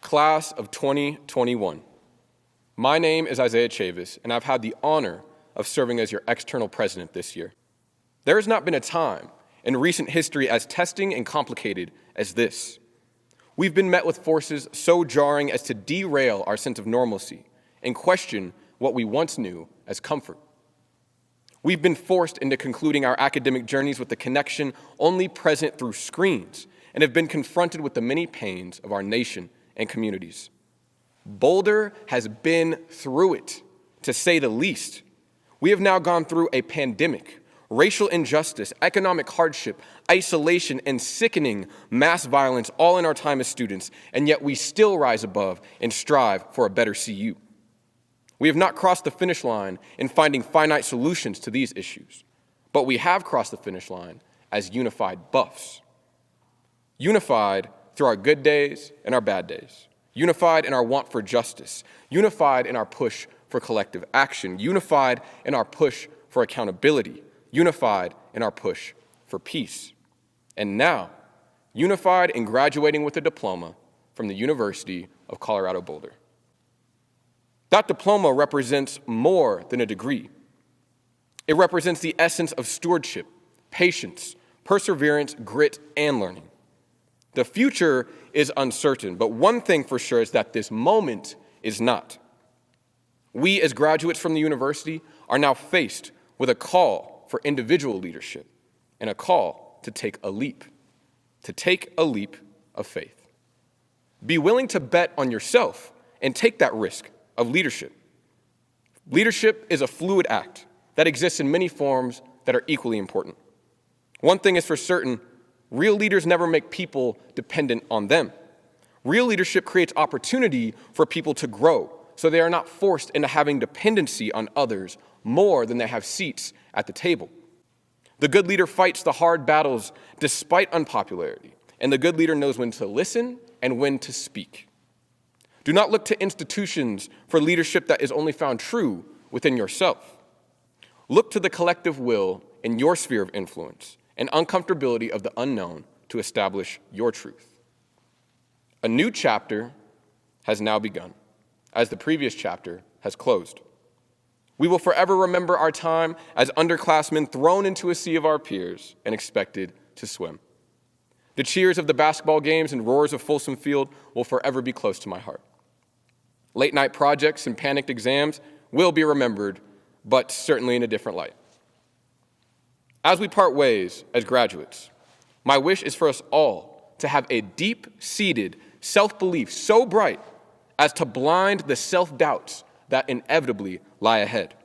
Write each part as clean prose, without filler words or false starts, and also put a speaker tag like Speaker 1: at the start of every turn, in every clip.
Speaker 1: Class of 2021. My name is Isaiah Chavous, and I've had the honor of serving as your external president this year. There has not been a time in recent history as testing and complicated as this. We've been met with forces so jarring as to derail our sense of normalcy and question what we once knew as comfort. We've been forced into concluding our academic journeys with the connection only present through screens and have been confronted with the many pains of our nation and communities. Boulder has been through it, to say the least. We have now gone through a pandemic, racial injustice, economic hardship, isolation, and sickening mass violence all in our time as students, and yet we still rise above and strive for a better CU. We have not crossed the finish line in finding finite solutions to these issues, but we have crossed the finish line as unified buffs. Unified through our good days and our bad days. Unified in our want for justice. Unified in our push for collective action. Unified in our push for accountability. Unified in our push for peace. And now, unified in graduating with a diploma from the University of Colorado Boulder. That diploma represents more than a degree. It represents the essence of stewardship, patience, perseverance, grit, and learning. The future is uncertain, but one thing for sure is that this moment is not. We, as graduates from the university, are now faced with a call for individual leadership and a call to take a leap of faith. Be willing to bet on yourself and take that risk of leadership. Leadership is a fluid act that exists in many forms that are equally important. One thing is for certain, real leaders never make people dependent on them. Real leadership creates opportunity for people to grow, so they are not forced into having dependency on others more than they have seats at the table. The good leader fights the hard battles despite unpopularity, and the good leader knows when to listen and when to speak. Do not look to institutions for leadership that is only found true within yourself. Look to the collective will in your sphere of influence and uncomfortability of the unknown to establish your truth. A new chapter has now begun, as the previous chapter has closed. We will forever remember our time as underclassmen thrown into a sea of our peers and expected to swim. The cheers of the basketball games and roars of Folsom Field will forever be close to my heart. Late-night projects and panicked exams will be remembered, but certainly in a different light. As we part ways as graduates, my wish is for us all to have a deep-seated self-belief so bright as to blind the self-doubts that inevitably lie ahead.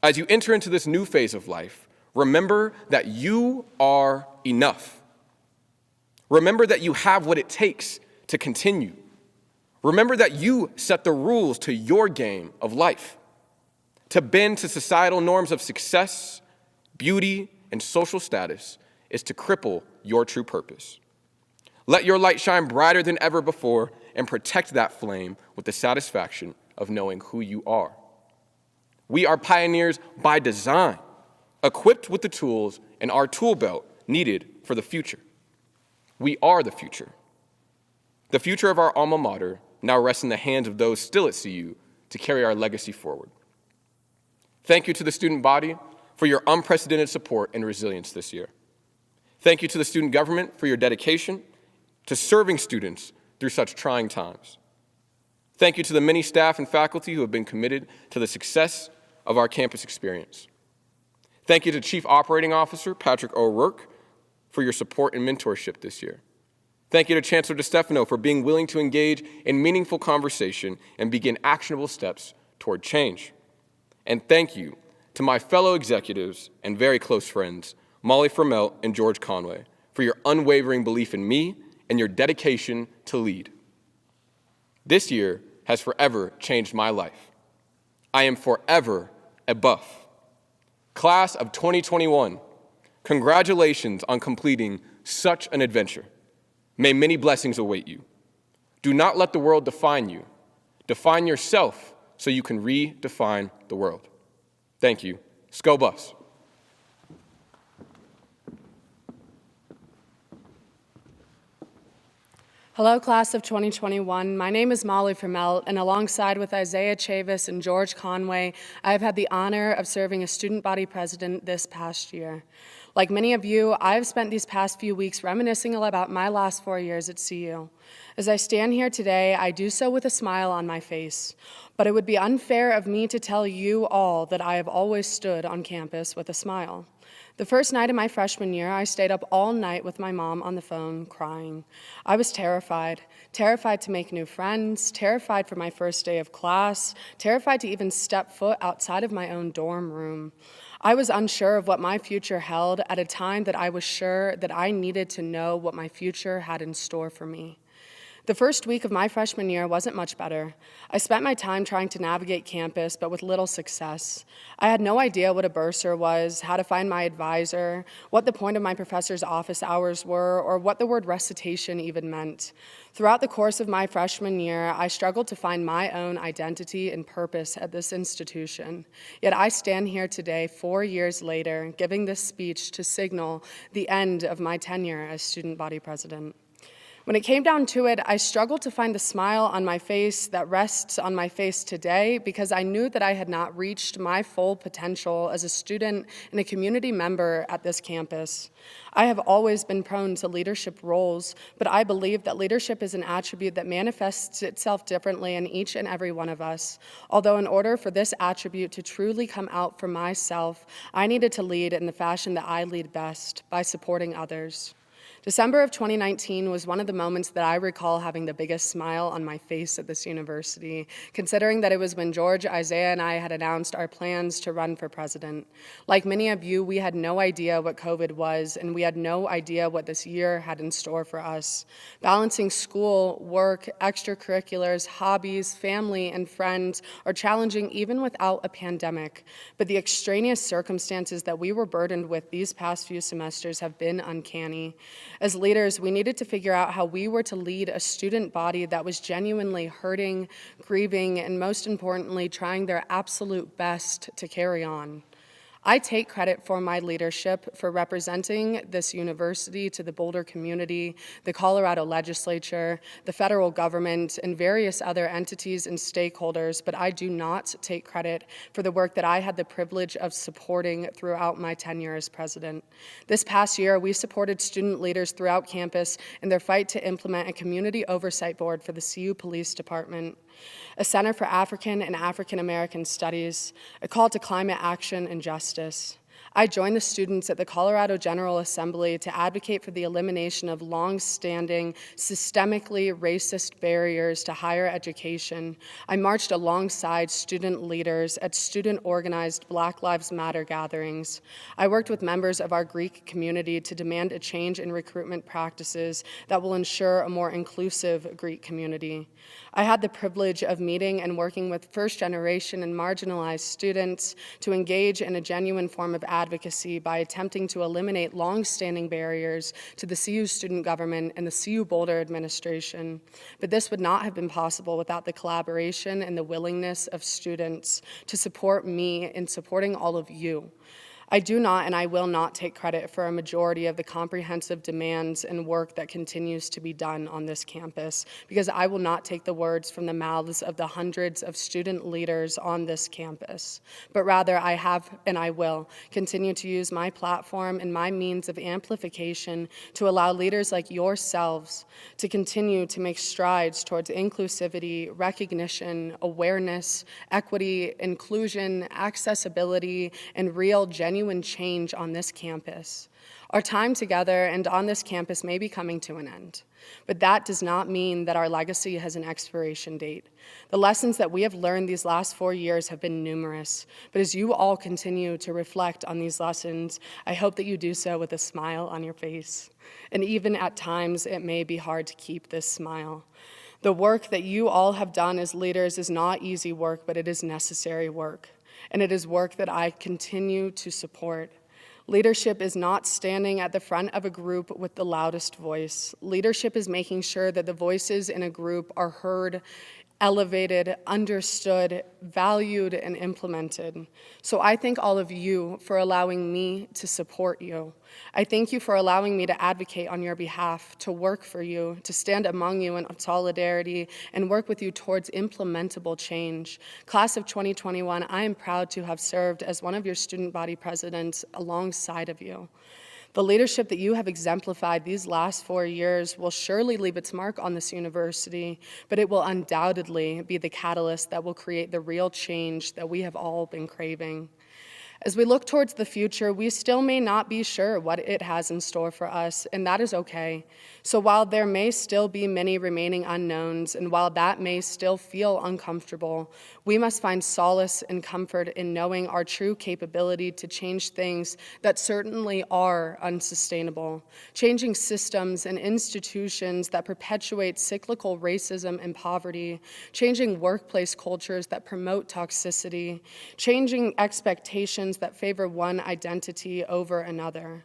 Speaker 1: As you enter into this new phase of life, remember that you are enough. Remember that you have what it takes to continue. Remember that you set the rules to your game of life. To bend to societal norms of success, beauty, and social status is to cripple your true purpose. Let your light shine brighter than ever before and protect that flame with the satisfaction of knowing who you are. We are pioneers by design, equipped with the tools in our tool belt needed for the future. We are the future. The future of our alma mater now rests in the hands of those still at CU to carry our legacy forward. Thank you to the student body for your unprecedented support and resilience this year. Thank you to the student government for your dedication to serving students through such trying times. Thank you to the many staff and faculty who have been committed to the success of our campus experience. Thank you to Chief Operating Officer Patrick O'Rourke for your support and mentorship this year. Thank you to Chancellor DeStefano for being willing to engage in meaningful conversation and begin actionable steps toward change. And thank you to my fellow executives and very close friends, Molly Frommelt and George Conway, for your unwavering belief in me and your dedication to lead. This year has forever changed my life. I am forever a buff. Class of 2021, congratulations on completing such an adventure. May many blessings await you. Do not let the world define you. Define yourself so you can redefine the world. Thank you. Go Buffs.
Speaker 2: Hello, class of 2021. My name is Molly Frommelt, and alongside with Isaiah Chavous and George Conway, I have had the honor of serving as student body president this past year. Like many of you, I've spent these past few weeks reminiscing about my last 4 years at CU. As I stand here today, I do so with a smile on my face, but it would be unfair of me to tell you all that I have always stood on campus with a smile. The first night of my freshman year, I stayed up all night with my mom on the phone, crying. I was terrified to make new friends, terrified for my first day of class, terrified to even step foot outside of my own dorm room. I was unsure of what my future held at a time that I was sure that I needed to know what my future had in store for me. The first week of my freshman year wasn't much better. I spent my time trying to navigate campus, but with little success. I had no idea what a bursar was, how to find my advisor, what the point of my professor's office hours were, or what the word recitation even meant. Throughout the course of my freshman year, I struggled to find my own identity and purpose at this institution. Yet I stand here today, 4 years later, giving this speech to signal the end of my tenure as student body president. When it came down to it, I struggled to find the smile on my face that rests on my face today because I knew that I had not reached my full potential as a student and a community member at this campus. I have always been prone to leadership roles, but I believe that leadership is an attribute that manifests itself differently in each and every one of us. Although in order for this attribute to truly come out for myself, I needed to lead in the fashion that I lead best, by supporting others. December of 2019 was one of the moments that I recall having the biggest smile on my face at this university, considering that it was when George, Isaiah, and I had announced our plans to run for president. Like many of you, we had no idea what COVID was, and we had no idea what this year had in store for us. Balancing school, work, extracurriculars, hobbies, family, and friends are challenging even without a pandemic, but the extraneous circumstances that we were burdened with these past few semesters have been uncanny. As leaders, we needed to figure out how we were to lead a student body that was genuinely hurting, grieving, and most importantly, trying their absolute best to carry on. I take credit for my leadership for representing this university to the Boulder community, the Colorado legislature, the federal government, and various other entities and stakeholders, but I do not take credit for the work that I had the privilege of supporting throughout my tenure as president. This past year, we supported student leaders throughout campus in their fight to implement a community oversight board for the CU Police Department, a Center for African and African American Studies, a call to climate action and justice. I joined the students at the Colorado General Assembly to advocate for the elimination of long-standing, systemically racist barriers to higher education. I marched alongside student leaders at student-organized Black Lives Matter gatherings. I worked with members of our Greek community to demand a change in recruitment practices that will ensure a more inclusive Greek community. I had the privilege of meeting and working with first-generation and marginalized students to engage in a genuine form of advocacy by attempting to eliminate long-standing barriers to the CU student government and the CU Boulder administration. But this would not have been possible without the collaboration and the willingness of students to support me in supporting all of you. I do not and I will not take credit for a majority of the comprehensive demands and work that continues to be done on this campus, because I will not take the words from the mouths of the hundreds of student leaders on this campus, but rather I have and I will continue to use my platform and my means of amplification to allow leaders like yourselves to continue to make strides towards inclusivity, recognition, awareness, equity, inclusion, accessibility, and real genuine change on this campus. Our time together and on this campus may be coming to an end, but that does not mean that our legacy has an expiration date. The lessons that we have learned these last 4 years have been numerous, but as you all continue to reflect on these lessons, I hope that you do so with a smile on your face. And even at times, it may be hard to keep this smile. The work that you all have done as leaders is not easy work, but it is necessary work. And it is work that I continue to support. Leadership is not standing at the front of a group with the loudest voice. Leadership is making sure that the voices in a group are heard elevated, understood, valued, and implemented. So I thank all of you for allowing me to support you. I thank you for allowing me to advocate on your behalf, to work for you, to stand among you in solidarity, and work with you towards implementable change. Class of 2021, I am proud to have served as one of your student body presidents alongside of you. The leadership that you have exemplified these last 4 years will surely leave its mark on this university, but it will undoubtedly be the catalyst that will create the real change that we have all been craving. As we look towards the future, we still may not be sure what it has in store for us, and that is okay. So while there may still be many remaining unknowns, and while that may still feel uncomfortable, we must find solace and comfort in knowing our true capability to change things that certainly are unsustainable, changing systems and institutions that perpetuate cyclical racism and poverty, changing workplace cultures that promote toxicity, changing expectations that favor one identity over another.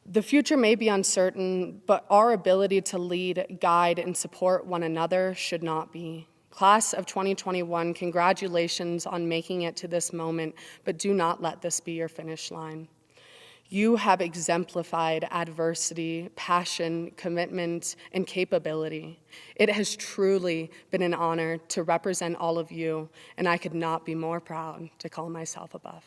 Speaker 2: The future may be uncertain, but our ability to lead, guide, and support one another should not be. Class of 2021, congratulations on making it to this moment, but do not let this be your finish line. You have exemplified adversity, passion, commitment, and capability. It has truly been an honor to represent all of you, and I could not be more proud to call myself above.